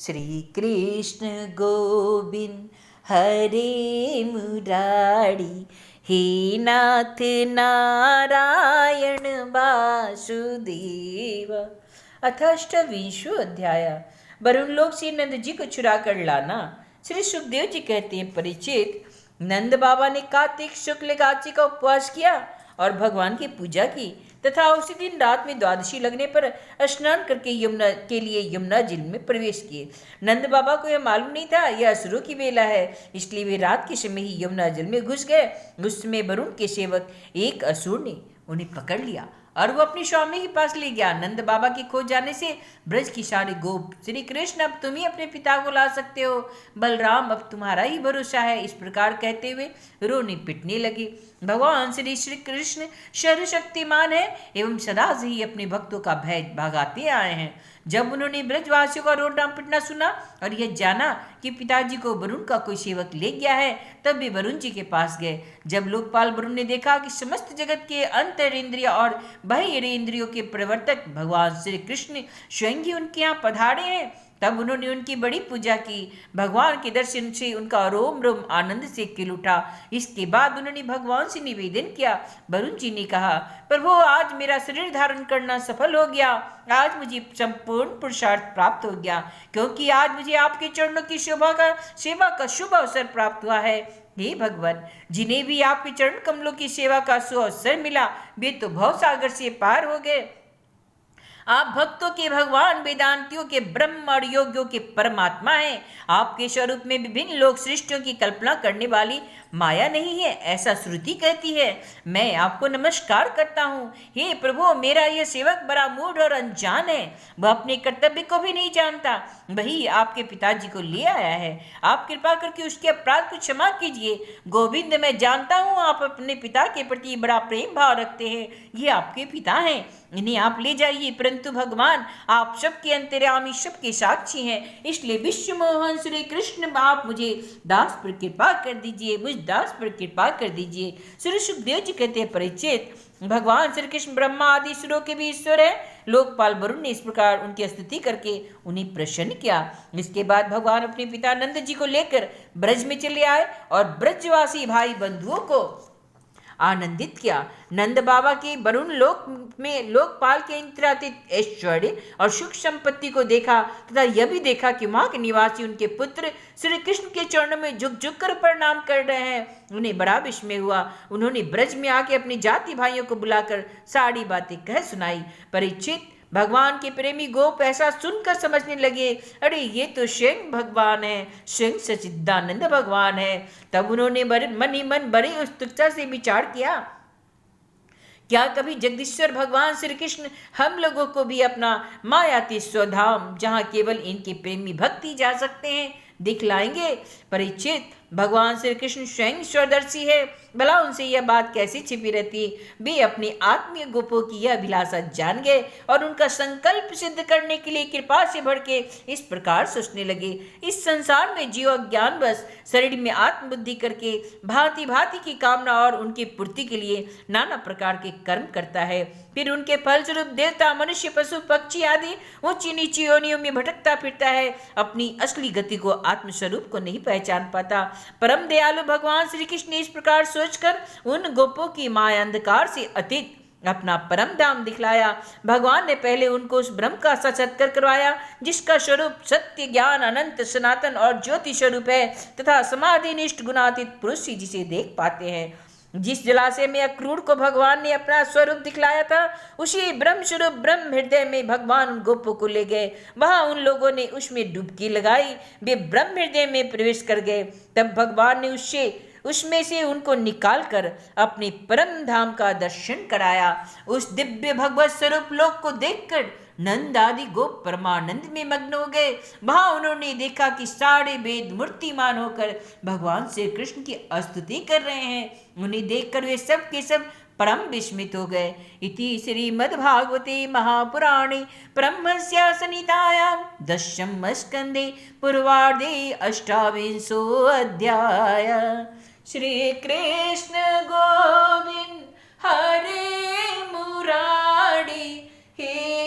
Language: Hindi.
श्री कृष्ण गोविंद हरे मुरारी, हे नाथ नारायण वासुदेव। अथाष्टविंशो अध्याय। वरुण लोक से नंद जी को चुरा कर लाना। श्री सुखदेव जी कहते हैं, परीक्षित, नंद बाबा ने कार्तिक शुक्ल एकादशी का उपवास किया और भगवान की पूजा की तथा उसी दिन रात में द्वादशी लगने पर स्नान करके यमुना के लिए यमुना झील में प्रवेश किए। नंद बाबा को यह मालूम नहीं था यह असुरों की बेला है, इसलिए वे रात के समय ही यमुना झील में घुस गए। उस समय वरुण के सेवक एक असुर ने उन्हें पकड़ लिया और वो अपनी स्वामी के पास ले गया। नंद बाबा की खोज जाने से ब्रज की सारी गोप, श्री कृष्ण अब तुम ही अपने पिता को ला सकते हो, बलराम अब तुम्हारा ही भरोसा है, इस प्रकार कहते हुए रोने पिटने लगे। भगवान श्री कृष्ण सर्वशक्तिमान है एवं सदा से ही अपने भक्तों का भय भगाते आए हैं। जब उन्होंने ब्रजवासियों का रोना पिटना सुना और यह जाना कि पिताजी को वरुण का कोई सेवक ले गया है, तब वे वरुण जी के पास गए। जब लोकपाल वरुण ने देखा कि समस्त जगत के अंतरिंद्रिय और बाह्य इंद्रियों के प्रवर्तक भगवान श्री कृष्ण स्वयं ही उनके यहाँ पधारे हैं, तब उन्होंने उनकी बड़ी पूजा की। भगवान के दर्शन से उनका रोम रोम आनंद से खिल उठा। इसके बाद उन्होंने भगवान से निवेदन किया। वरुण जी ने कहा, प्रभु, आज मेरा शरीर धारण करना सफल हो गया, आज मुझे संपूर्ण पुरुषार्थ प्राप्त हो गया, क्योंकि आज मुझे आपके चरणों की सेवा का शुभ अवसर प्राप्त हुआ है। हे भगवान, जिन्हें भी आपके चरण कमलों की सेवा का सुअवसर मिला वे तो भव सागर से पार हो गए। आप भक्तों के भगवान, वेदांतियों के ब्रह्म और योगियों के परमात्मा हैं। आपके स्वरूप में विभिन्न लोक सृष्टियों की कल्पना करने वाली माया नहीं है, ऐसा श्रुति कहती है। मैं आपको नमस्कार करता हूँ। हे प्रभु, मेरा यह सेवक बड़ा मूढ़ और अनजान है, वह अपने कर्तव्य को भी नहीं जानता। वही आपके पिताजी को ले आया है, आप कृपा करके उसके अपराध को क्षमा कीजिए। गोविंद, मैं जानता हूँ आप अपने पिता के प्रति बड़ा प्रेम भाव रखते हैं, ये आपके पिता हैं, इन्हें आप ले जाइए। परंतु भगवान, आप सबके अंतर्यामी, सबके साक्षी हैं, इसलिए विश्व मोहन श्री कृष्ण, आप मुझे दास पर कृपा कर दीजिए, मुझ दास पर कृपा कर दीजिए। श्री सुखदेव जी कहते हैं, परीक्षित, भगवान श्री कृष्ण ब्रह्मा आदि ईश्वरों के भी ईश्वर है। लोकपाल वरुण ने इस प्रकार उनकी स्तुति करके उन्हें प्रसन्न किया। इसके बाद भगवान अपने पिता नंद जी को लेकर ब्रज में चले आए और ब्रजवासी भाई बंधुओं को आनंदित किया। नंद बाबा के वरुण लोक में लोकपाल के इंद्रातीत ऐश्वर्य और सुख संपत्ति को देखा तथा यह भी देखा कि वहां के निवासी उनके पुत्र श्री कृष्ण के चरणों में झुक झुक कर प्रणाम कर रहे हैं। उन्हें बड़ा विस्मय हुआ। उन्होंने ब्रज में आके अपने जाति भाइयों को बुलाकर सारी बातें कह सुनाई। परीक्षित, भगवान के प्रेमी गोप ऐसा सुनकर समझने लगे, अरे ये तो स्वयं भगवान है, स्वयं सच्चिदानंद भगवान है। तब उन्होंने मन ही मन बड़ी उत्सुकता से विचार किया, क्या कभी जगदीश्वर भगवान श्री कृष्ण हम लोगों को भी अपना मायाती स्वधाम, जहाँ केवल इनके प्रेमी भक्ति जा सकते हैं, दिखलाएंगे? परीक्षित, भगवान श्री कृष्ण स्वयं स्वदर्शी है, भला उनसे यह बात कैसी छिपी रहती? वे अपने आत्मीय गोपों की यह अभिलाषा जान गए और उनका संकल्प सिद्ध करने के लिए कृपा से भर के इस प्रकार सोचने लगे। इस संसार में जीव अज्ञान बस शरीर में आत्मबुद्धि करके भांति भांति की कामना और उनकी पूर्ति के लिए नाना प्रकार के कर्म करता है। फिर उनके फलस्वरूप देवता, मनुष्य, पशु, पक्षी आदि ऊंची नीची योनियों में भटकता फिरता है, अपनी असली गति को, आत्मस्वरूप को नहीं पहचान पाता। परम दयालु भगवान श्री कृष्ण ने इस प्रकार सोचकर उन गोपों की माया अंधकार से अतीत अपना परम धाम दिखलाया। भगवान ने पहले उनको उस ब्रह्म का साक्षात्कार करवाया, जिसका स्वरूप सत्य, ज्ञान, अनंत, सनातन और ज्योति स्वरूप है तथा समाधिनिष्ठ गुणातीत पुरुष ही जिसे देख पाते हैं। जिस जलाशय में अक्रूर को भगवान ने अपना स्वरूप दिखलाया था, उसी ब्रह्म स्वरूप ब्रह्म हृदय में भगवान उन गोपों को ले गए। वहां उन लोगों ने उसमें डुबकी लगाई, वे ब्रह्म हृदय में प्रवेश कर गए। तब भगवान ने उसमें से उनको निकालकर अपने परम धाम का दर्शन कराया। उस दिव्य भगवत स्वरूप लोक को देखकर नंद आदि गोप परमानंद में मग्न हो गए। वहां उन्होंने देखा कि सारे वेद मूर्तिमान होकर भगवान श्री कृष्ण की स्तुति कर रहे हैं। उन्हें देखकर वे सब के सब परम विस्मित हो गए। इति श्रीमद्भागवते महापुराणे ब्रह्मस्य संहितायां दशम स्कंदे पूर्वार्धे अष्टाविंशो अध्याय। श्री कृष्ण गोविंद हरे मुरारी, हे